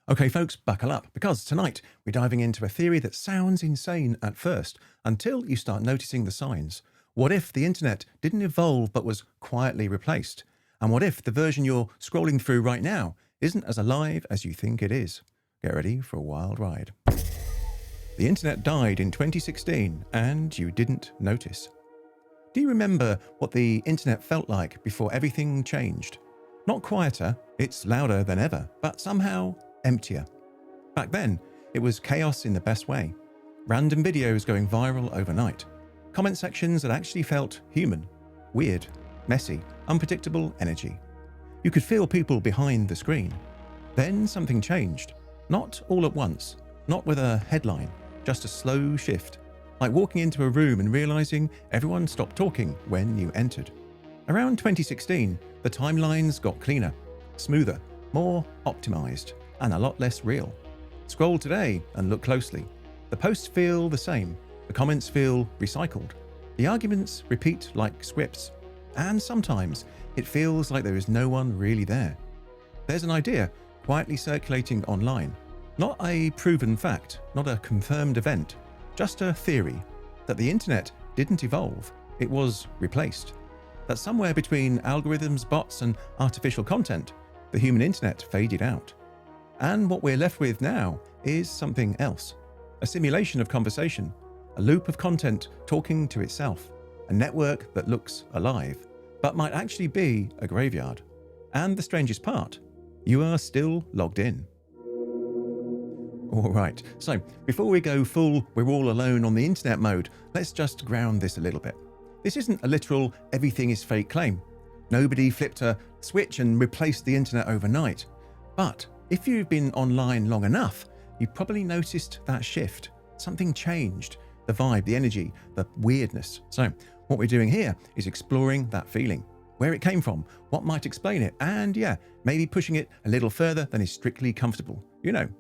Okay, folks, buckle up, because tonight we're diving into a theory that sounds insane at first until you start noticing the signs. What if the internet didn't evolve but was quietly replaced? And what if the version you're scrolling through right now isn't as alive as you think it is? Get ready for a wild ride. The internet died in 2016 and you didn't notice. Do you remember what the internet felt like before everything changed? Not quieter, it's louder than ever, but somehow emptier. Back then, it was chaos in the best way. Random videos going viral overnight. Comment sections that actually felt human. Weird, messy, unpredictable energy. You could feel people behind the screen. Then something changed. Not all at once. Not with a headline. Just a slow shift. Like walking into a room and realizing everyone stopped talking when you entered. Around 2016, the timelines got cleaner, smoother, more optimized, and a lot less real. Scroll today and look closely. The posts feel the same. The comments feel recycled. The arguments repeat like scripts. And sometimes it feels like there is no one really there. There's an idea quietly circulating online. Not a proven fact, not a confirmed event, just a theory that the internet didn't evolve, it was replaced. That somewhere between algorithms, bots, and artificial content, the human internet faded out. And what we're left with now is something else. A simulation of conversation, a loop of content talking to itself, a network that looks alive, but might actually be a graveyard. And the strangest part, you are still logged in. All right, so before we go full we're all alone on the internet mode, let's just ground this a little bit. This isn't a literal everything is fake claim. Nobody flipped a switch and replaced the internet overnight. But if you've been online long enough, you've probably noticed that shift. Something changed. The vibe, the energy, the weirdness. So what we're doing here is exploring that feeling. Where it came from, what might explain it, and maybe pushing it a little further than is strictly comfortable.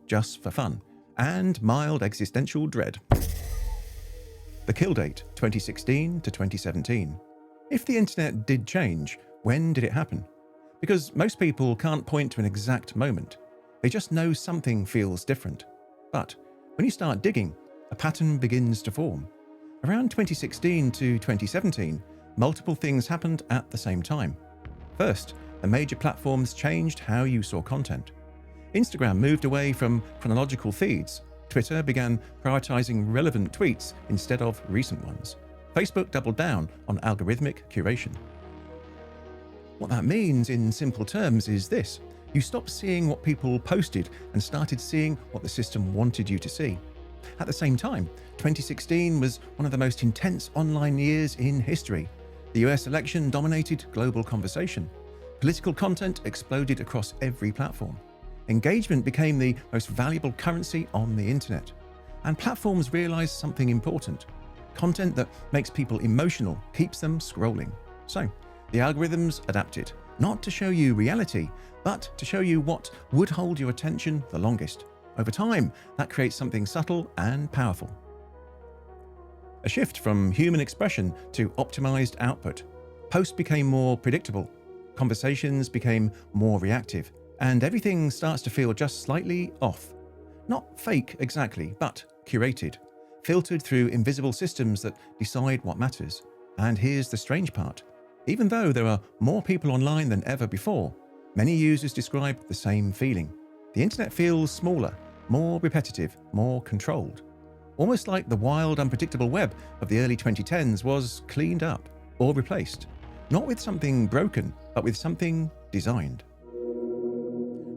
Just for fun. And mild existential dread. The kill date, 2016 to 2017. If the internet did change, when did it happen? Because most people can't point to an exact moment. They just know something feels different. But when you start digging, a pattern begins to form. Around 2016 to 2017, multiple things happened at the same time. First, the major platforms changed how you saw content. Instagram moved away from chronological feeds. Twitter began prioritizing relevant tweets instead of recent ones. Facebook doubled down on algorithmic curation. What that means in simple terms is this. You stopped seeing what people posted and started seeing what the system wanted you to see. At the same time, 2016 was one of the most intense online years in history. The US election dominated global conversation. Political content exploded across every platform. Engagement became the most valuable currency on the internet. And platforms realized something important. Content that makes people emotional keeps them scrolling. So, the algorithms adapted, not to show you reality, but to show you what would hold your attention the longest. Over time, that creates something subtle and powerful. A shift from human expression to optimized output. Posts became more predictable. Conversations became more reactive. And everything starts to feel just slightly off. Not fake exactly, but curated. Filtered through invisible systems that decide what matters. And here's the strange part. Even though there are more people online than ever before, many users describe the same feeling. The internet feels smaller, more repetitive, more controlled. Almost like the wild, unpredictable web of the early 2010s was cleaned up or replaced. Not with something broken, but with something designed.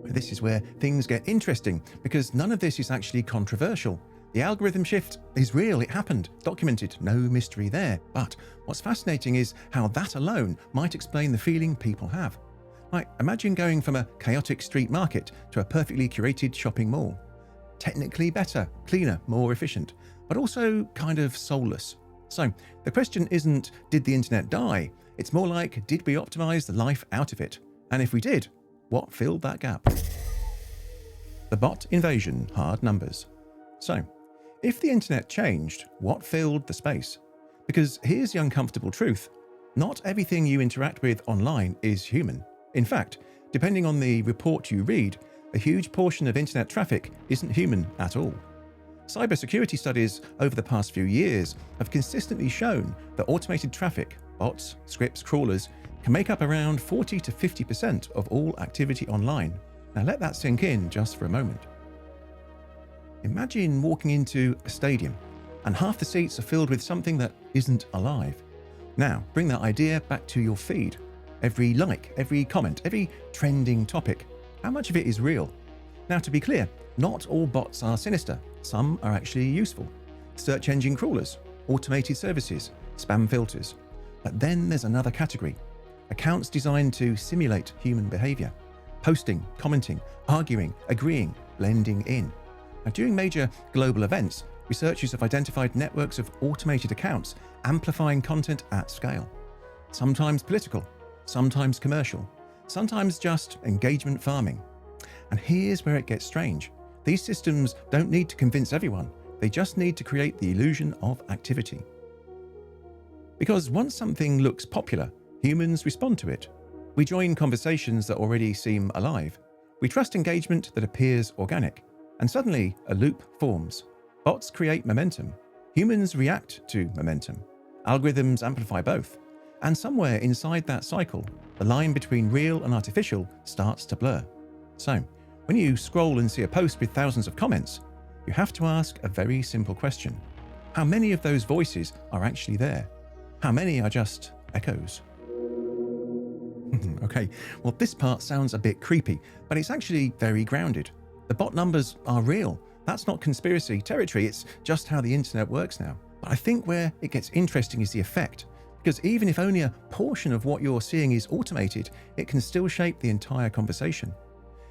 This is where things get interesting, because none of this is actually controversial. The algorithm shift is real, it happened, documented, no mystery there. But what's fascinating is how that alone might explain the feeling people have. Like, imagine going from a chaotic street market to a perfectly curated shopping mall. Technically better, cleaner, more efficient, but also kind of soulless. So the question isn't, did the internet die? It's more like, did we optimize the life out of it? And if we did, what filled that gap? The bot invasion, hard numbers. So, if the internet changed, what filled the space? Because here's the uncomfortable truth. Not everything you interact with online is human. In fact, depending on the report you read, a huge portion of internet traffic isn't human at all. Cybersecurity studies over the past few years have consistently shown that automated traffic, bots, scripts, crawlers, can make up around 40 to 50% of all activity online. Now let that sink in just for a moment. Imagine walking into a stadium and half the seats are filled with something that isn't alive. Now bring that idea back to your feed. Every like, every comment, every trending topic, how much of it is real? Now to be clear, not all bots are sinister. Some are actually useful. Search engine crawlers, automated services, spam filters. But then there's another category. Accounts designed to simulate human behavior. Posting, commenting, arguing, agreeing, blending in. Now, during major global events, researchers have identified networks of automated accounts amplifying content at scale. Sometimes political, sometimes commercial, sometimes just engagement farming. And here's where it gets strange. These systems don't need to convince everyone. They just need to create the illusion of activity. Because once something looks popular, humans respond to it. We join conversations that already seem alive. We trust engagement that appears organic. And suddenly, a loop forms. Bots create momentum. Humans react to momentum. Algorithms amplify both. And somewhere inside that cycle, the line between real and artificial starts to blur. So, when you scroll and see a post with thousands of comments, you have to ask a very simple question. How many of those voices are actually there? How many are just echoes? Okay, well this part sounds a bit creepy, but it's actually very grounded. The bot numbers are real. That's not conspiracy territory, it's just how the internet works now. But I think where it gets interesting is the effect. Because even if only a portion of what you're seeing is automated, it can still shape the entire conversation.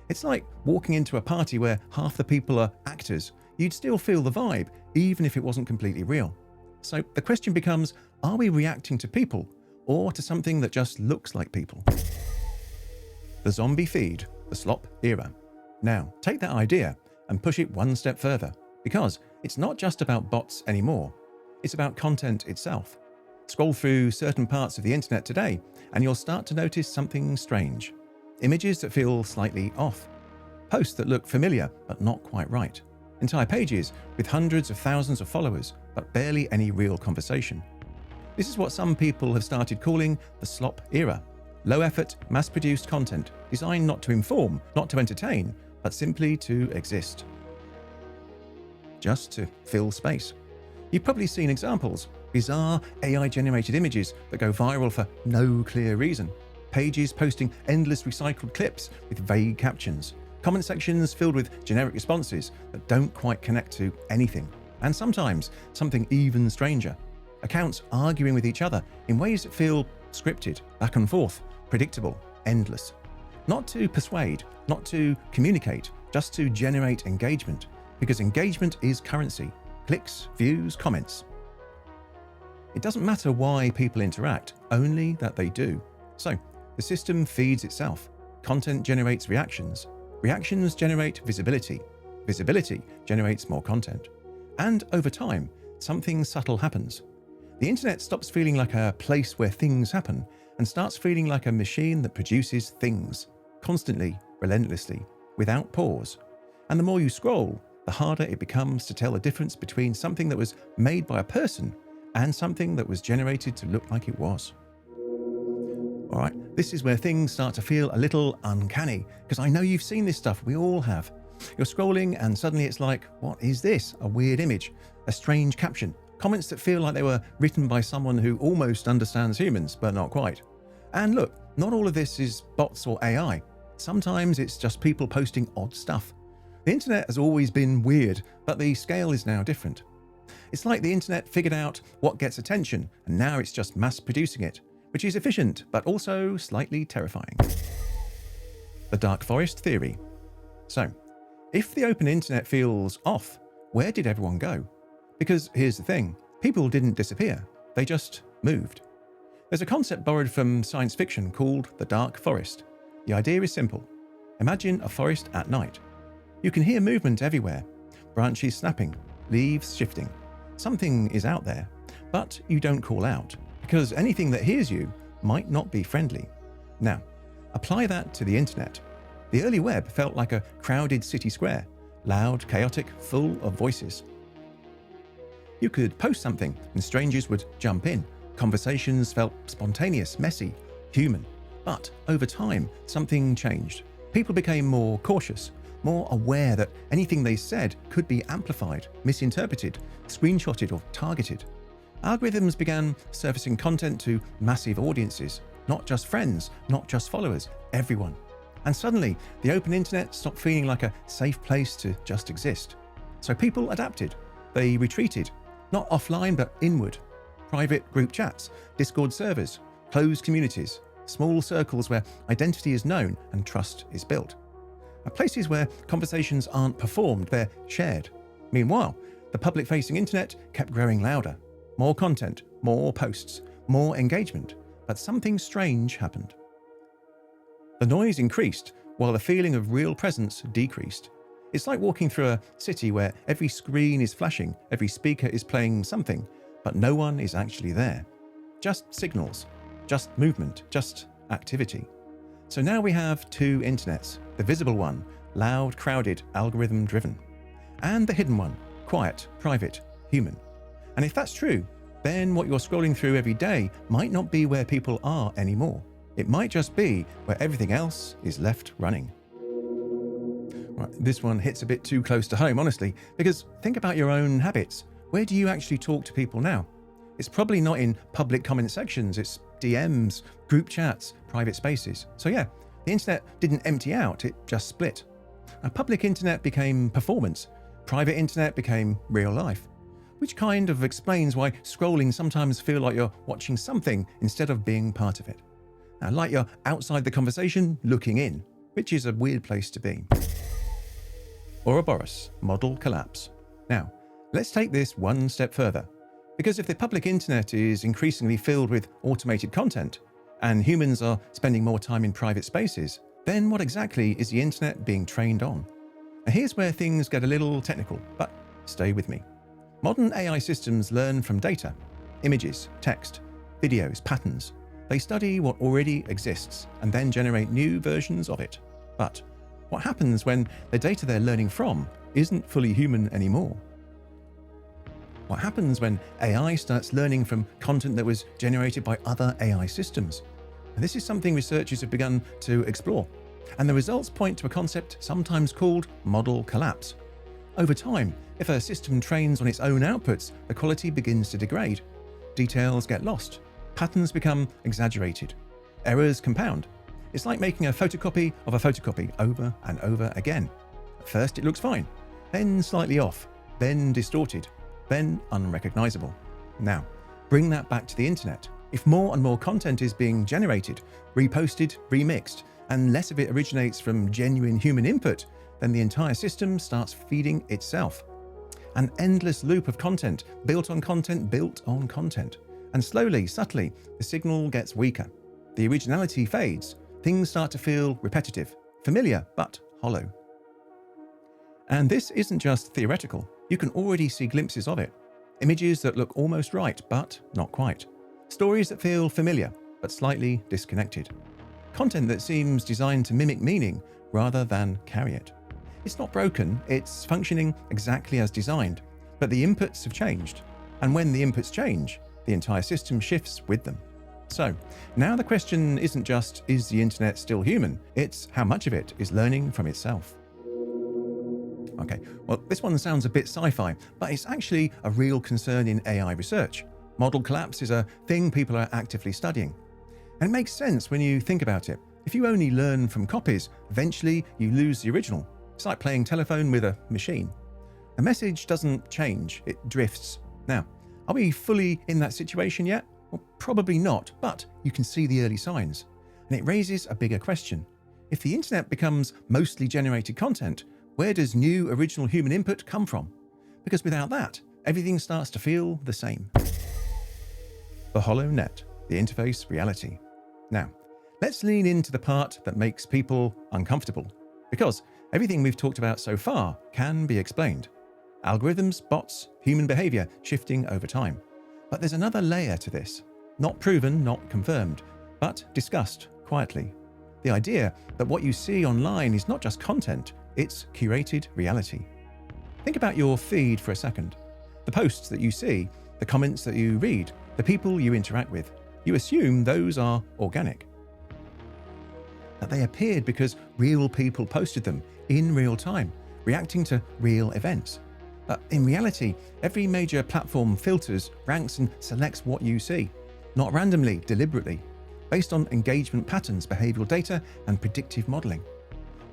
It's like walking into a party where half the people are actors. You'd still feel the vibe, even if it wasn't completely real. So the question becomes, are we reacting to people or to something that just looks like people? The zombie feed, the slop era. Now, take that idea and push it one step further, because it's not just about bots anymore. It's about content itself. Scroll through certain parts of the internet today, and you'll start to notice something strange. Images that feel slightly off. Posts that look familiar, but not quite right. Entire pages with hundreds of thousands of followers, but barely any real conversation. This is what some people have started calling the slop era. Low-effort, mass-produced content designed not to inform, not to entertain, but simply to exist. Just to fill space. You've probably seen examples. Bizarre AI-generated images that go viral for no clear reason. Pages posting endless recycled clips with vague captions. Comment sections filled with generic responses that don't quite connect to anything. And sometimes something even stranger. Accounts arguing with each other in ways that feel scripted, back and forth, predictable, endless. Not to persuade, not to communicate, just to generate engagement. Because engagement is currency. Clicks, views, comments. It doesn't matter why people interact, only that they do. So, the system feeds itself. Content generates reactions. Reactions generate visibility. Visibility generates more content. And over time, something subtle happens. The internet stops feeling like a place where things happen and starts feeling like a machine that produces things, constantly, relentlessly, without pause. And the more you scroll, the harder it becomes to tell the difference between something that was made by a person and something that was generated to look like it was. All right, this is where things start to feel a little uncanny, because I know you've seen this stuff, we all have. You're scrolling and suddenly it's like, what is this? A weird image, a strange caption, comments that feel like they were written by someone who almost understands humans, but not quite. And look, not all of this is bots or AI. Sometimes it's just people posting odd stuff. The internet has always been weird, but the scale is now different. It's like the internet figured out what gets attention, and now it's just mass producing it, which is efficient, but also slightly terrifying. The dark forest theory. So, if the open internet feels off, where did everyone go? Because here's the thing, people didn't disappear, they just moved. There's a concept borrowed from science fiction called the dark forest. The idea is simple. Imagine a forest at night. You can hear movement everywhere, branches snapping, leaves shifting. Something is out there, but you don't call out, because anything that hears you might not be friendly. Now, apply that to the internet. The early web felt like a crowded city square, loud, chaotic, full of voices. You could post something and strangers would jump in. Conversations felt spontaneous, messy, human. But over time, something changed. People became more cautious, more aware that anything they said could be amplified, misinterpreted, screenshotted, or targeted. Algorithms began surfacing content to massive audiences, not just friends, not just followers, everyone. And suddenly, the open internet stopped feeling like a safe place to just exist. So people adapted. They retreated, not offline but inward. Private group chats, Discord servers, closed communities, small circles where identity is known and trust is built. Places where conversations aren't performed, they're shared. Meanwhile, the public-facing internet kept growing louder. More content, more posts, more engagement. But something strange happened. The noise increased while the feeling of real presence decreased. It's like walking through a city where every screen is flashing, every speaker is playing something, but no one is actually there. Just signals, just movement, just activity. So now we have two internets, the visible one, loud, crowded, algorithm-driven, and the hidden one, quiet, private, human. And if that's true, then what you're scrolling through every day might not be where people are anymore. It might just be where everything else is left running. Right, this one hits a bit too close to home, honestly, because think about your own habits. Where do you actually talk to people now? It's probably not in public comment sections, it's DMs, group chats, private spaces. So yeah, the internet didn't empty out, it just split. A public internet became performance, private internet became real life, which kind of explains why scrolling sometimes feels like you're watching something instead of being part of it. Now, like you're outside the conversation, looking in, which is a weird place to be. Ouroboros, model collapse. Now, let's take this one step further. Because if the public internet is increasingly filled with automated content, and humans are spending more time in private spaces, then what exactly is the internet being trained on? Now here's where things get a little technical, but stay with me. Modern AI systems learn from data, images, text, videos, patterns. They study what already exists and then generate new versions of it. But what happens when the data they're learning from isn't fully human anymore? What happens when AI starts learning from content that was generated by other AI systems? And this is something researchers have begun to explore. And the results point to a concept sometimes called model collapse. Over time, if a system trains on its own outputs, the quality begins to degrade. Details get lost. Patterns become exaggerated. Errors compound. It's like making a photocopy of a photocopy over and over again. At first it looks fine, then slightly off, then distorted, then unrecognizable. Now, bring that back to the internet. If more and more content is being generated, reposted, remixed, and less of it originates from genuine human input, then the entire system starts feeding itself. An endless loop of content, built on content, built on content. And slowly, subtly, the signal gets weaker. The originality fades. Things start to feel repetitive, familiar, but hollow. And this isn't just theoretical. You can already see glimpses of it. Images that look almost right, but not quite. Stories that feel familiar, but slightly disconnected. Content that seems designed to mimic meaning rather than carry it. It's not broken, it's functioning exactly as designed, but the inputs have changed. And when the inputs change, the entire system shifts with them. So, now the question isn't just, is the internet still human? It's how much of it is learning from itself. Okay, well, this one sounds a bit sci-fi, but it's actually a real concern in AI research. Model collapse is a thing people are actively studying. And it makes sense when you think about it. If you only learn from copies, eventually you lose the original. It's like playing telephone with a machine. The message doesn't change, it drifts. Now, are we fully in that situation yet? Well, probably not, but you can see the early signs. And it raises a bigger question. If the internet becomes mostly generated content, where does new original human input come from? Because without that, everything starts to feel the same. The Holo net, the interface reality. Now, let's lean into the part that makes people uncomfortable, because everything we've talked about so far can be explained. Algorithms, bots, human behavior shifting over time. But there's another layer to this. Not proven, not confirmed, but discussed quietly. The idea that what you see online is not just content, it's curated reality. Think about your feed for a second. The posts that you see, the comments that you read, the people you interact with. You assume those are organic. That they appeared because real people posted them in real time, reacting to real events. But in reality, every major platform filters, ranks and selects what you see, not randomly, deliberately, based on engagement patterns, behavioral data and predictive modeling.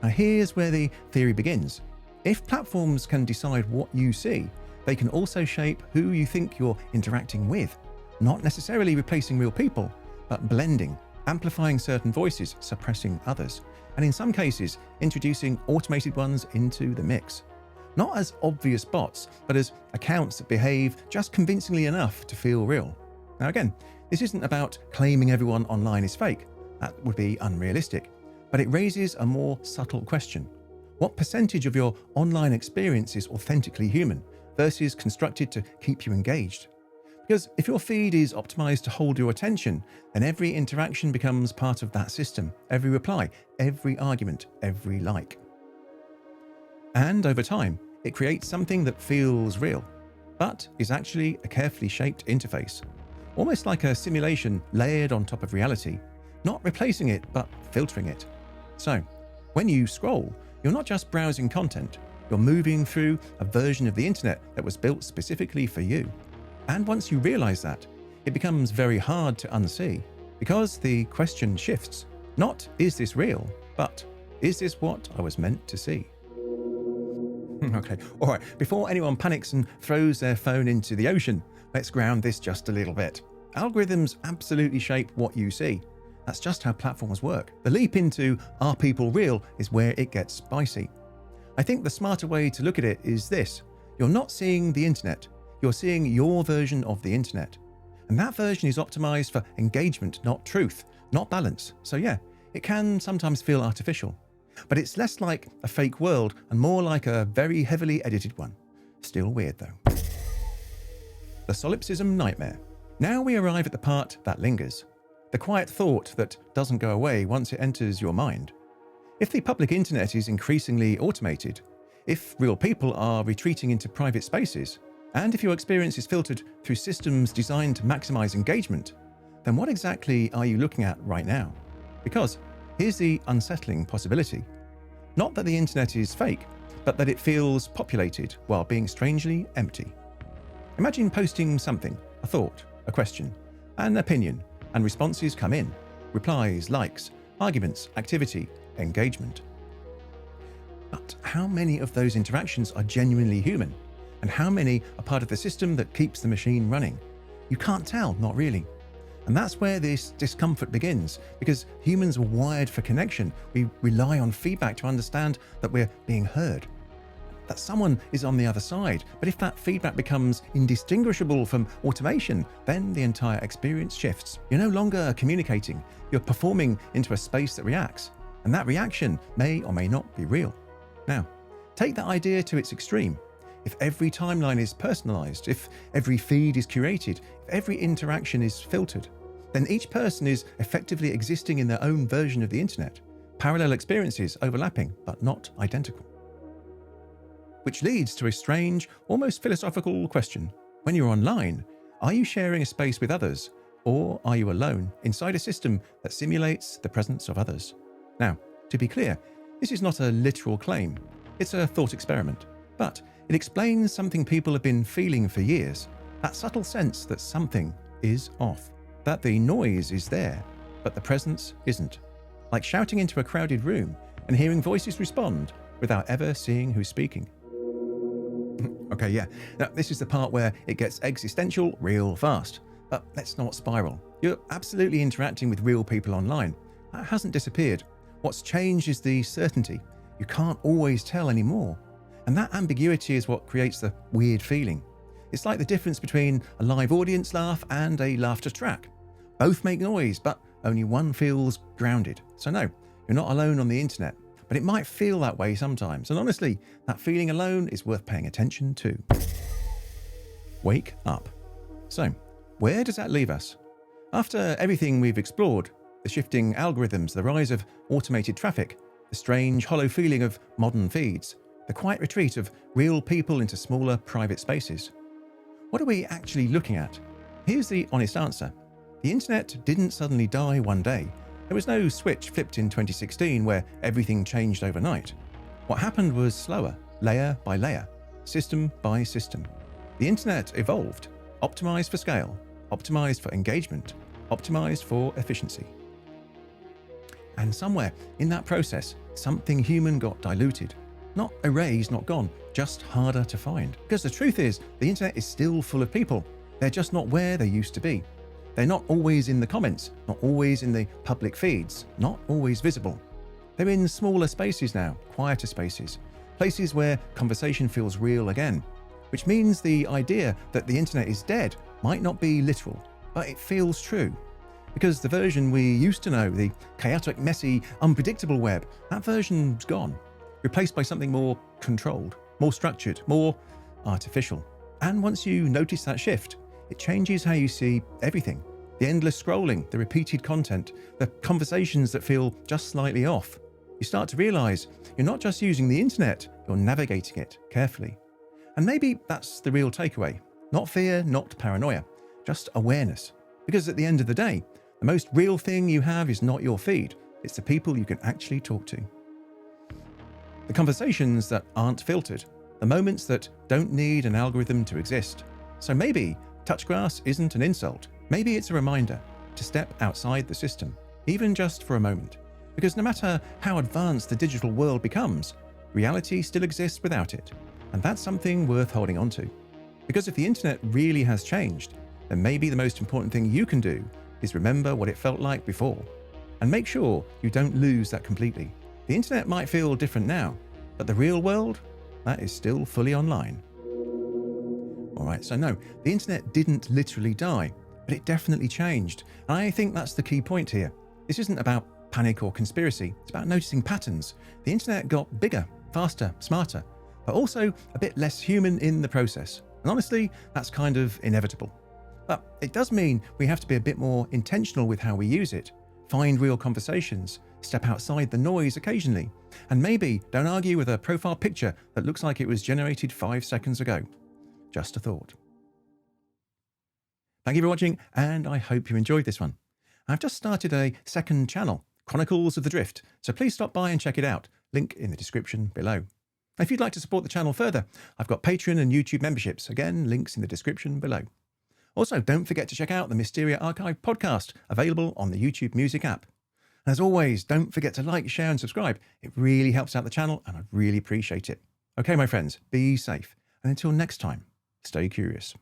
Now here's where the theory begins. If platforms can decide what you see, they can also shape who you think you're interacting with, not necessarily replacing real people, but blending, amplifying certain voices, suppressing others, and in some cases, introducing automated ones into the mix. Not as obvious bots, but as accounts that behave just convincingly enough to feel real. Now again, this isn't about claiming everyone online is fake. That would be unrealistic. But it raises a more subtle question. What percentage of your online experience is authentically human versus constructed to keep you engaged? Because if your feed is optimized to hold your attention, then every interaction becomes part of that system, every reply, every argument, every like. And over time, it creates something that feels real, but is actually a carefully shaped interface, almost like a simulation layered on top of reality, not replacing it, but filtering it. So, when you scroll, you're not just browsing content, you're moving through a version of the internet that was built specifically for you. And once you realize that, it becomes very hard to unsee, because the question shifts. Not, is this real? But, is this what I was meant to see? Okay, all right, before anyone panics and throws their phone into the ocean, let's ground this just a little bit. Algorithms absolutely shape what you see. That's just how platforms work. The leap into, are people real, is where it gets spicy. I think the smarter way to look at it is this. You're not seeing the internet, you're seeing your version of the internet. And that version is optimized for engagement, not truth, not balance. So yeah, it can sometimes feel artificial. But it's less like a fake world and more like a very heavily edited one. Still weird though. The Solipsism Nightmare. Now we arrive at the part that lingers. The quiet thought that doesn't go away once it enters your mind. If the public internet is increasingly automated, if real people are retreating into private spaces, and if your experience is filtered through systems designed to maximize engagement, then what exactly are you looking at right now? Because here's the unsettling possibility. Not that the internet is fake, but that it feels populated while being strangely empty. Imagine posting something, a thought, a question, an opinion, and responses come in. Replies, likes, arguments, activity, engagement. But how many of those interactions are genuinely human? And how many are part of the system that keeps the machine running? You can't tell, not really. And that's where this discomfort begins, because humans are wired for connection. We rely on feedback to understand that we're being heard, that someone is on the other side. But if that feedback becomes indistinguishable from automation, then the entire experience shifts. You're no longer communicating, you're performing into a space that reacts, and that reaction may or may not be real. Now, take that idea to its extreme. If every timeline is personalized, if every feed is curated, if every interaction is filtered, then each person is effectively existing in their own version of the internet. Parallel experiences overlapping, but not identical. Which leads to a strange, almost philosophical question. When you're online, are you sharing a space with others, or are you alone inside a system that simulates the presence of others? Now, to be clear, this is not a literal claim. It's a thought experiment, but it explains something people have been feeling for years, that subtle sense that something is off, that the noise is there, but the presence isn't. Like shouting into a crowded room and hearing voices respond without ever seeing who's speaking. Okay, yeah, now this is the part where it gets existential real fast. But let's not spiral. You're absolutely interacting with real people online. That hasn't disappeared. What's changed is the certainty. You can't always tell anymore. And that ambiguity is what creates the weird feeling. It's like the difference between a live audience laugh and a laughter track. Both make noise, but only one feels grounded. So no, you're not alone on the internet, but it might feel that way sometimes. And honestly, that feeling alone is worth paying attention to. Wake up. So, where does that leave us? After everything we've explored, The shifting algorithms, the rise of automated traffic, the strange, hollow feeling of modern feeds, the quiet retreat of real people into smaller, private spaces. What are we actually looking at? Here's the honest answer. The internet didn't suddenly die one day. There was no switch flipped in 2016 where everything changed overnight. What happened was slower, layer by layer, system by system. The internet evolved, optimized for scale, optimized for engagement, optimized for efficiency. And somewhere in that process, something human got diluted. Not erased, not gone, just harder to find. Because the truth is, the internet is still full of people. They're just not where they used to be. They're not always in the comments, not always in the public feeds, not always visible. They're in smaller spaces now, quieter spaces, places where conversation feels real again, which means the idea that the internet is dead might not be literal, but it feels true. Because the version we used to know, the chaotic, messy, unpredictable web, that version's gone, replaced by something more controlled, more structured, more artificial. And once you notice that shift, it changes how you see everything. The endless scrolling, the repeated content, the conversations that feel just slightly off. You start to realize you're not just using the internet, you're navigating it carefully. And maybe that's the real takeaway. Not fear, not paranoia, just awareness. Because at the end of the day, the most real thing you have is not your feed, it's the people you can actually talk to. The conversations that aren't filtered, the moments that don't need an algorithm to exist. So maybe touch grass isn't an insult. Maybe it's a reminder to step outside the system, even just for a moment. Because no matter how advanced the digital world becomes, reality still exists without it. And that's something worth holding on to. Because if the internet really has changed, then maybe the most important thing you can do is remember what it felt like before. And make sure you don't lose that completely. The internet might feel different now, but the real world, that is still fully online. Alright, so no, the internet didn't literally die, but it definitely changed. And I think that's the key point here. This isn't about panic or conspiracy, it's about noticing patterns. The internet got bigger, faster, smarter, but also a bit less human in the process. And honestly, that's kind of inevitable. But it does mean we have to be a bit more intentional with how we use it, find real conversations, step outside the noise occasionally, and maybe don't argue with a profile picture that looks like it was generated 5 seconds ago. Just a thought. Thank you for watching, and I hope you enjoyed this one. I've just started a second channel, Chronicles of the Drift, so please stop by and check it out. Link in the description below. If you'd like to support the channel further, I've got Patreon and YouTube memberships. Again, links in the description below. Also, don't forget to check out the Mysteria Archive podcast, available on the YouTube Music app. And as always, don't forget to like, share and subscribe. It really helps out the channel and I'd really appreciate it. Okay, my friends, be safe. And until next time, stay curious.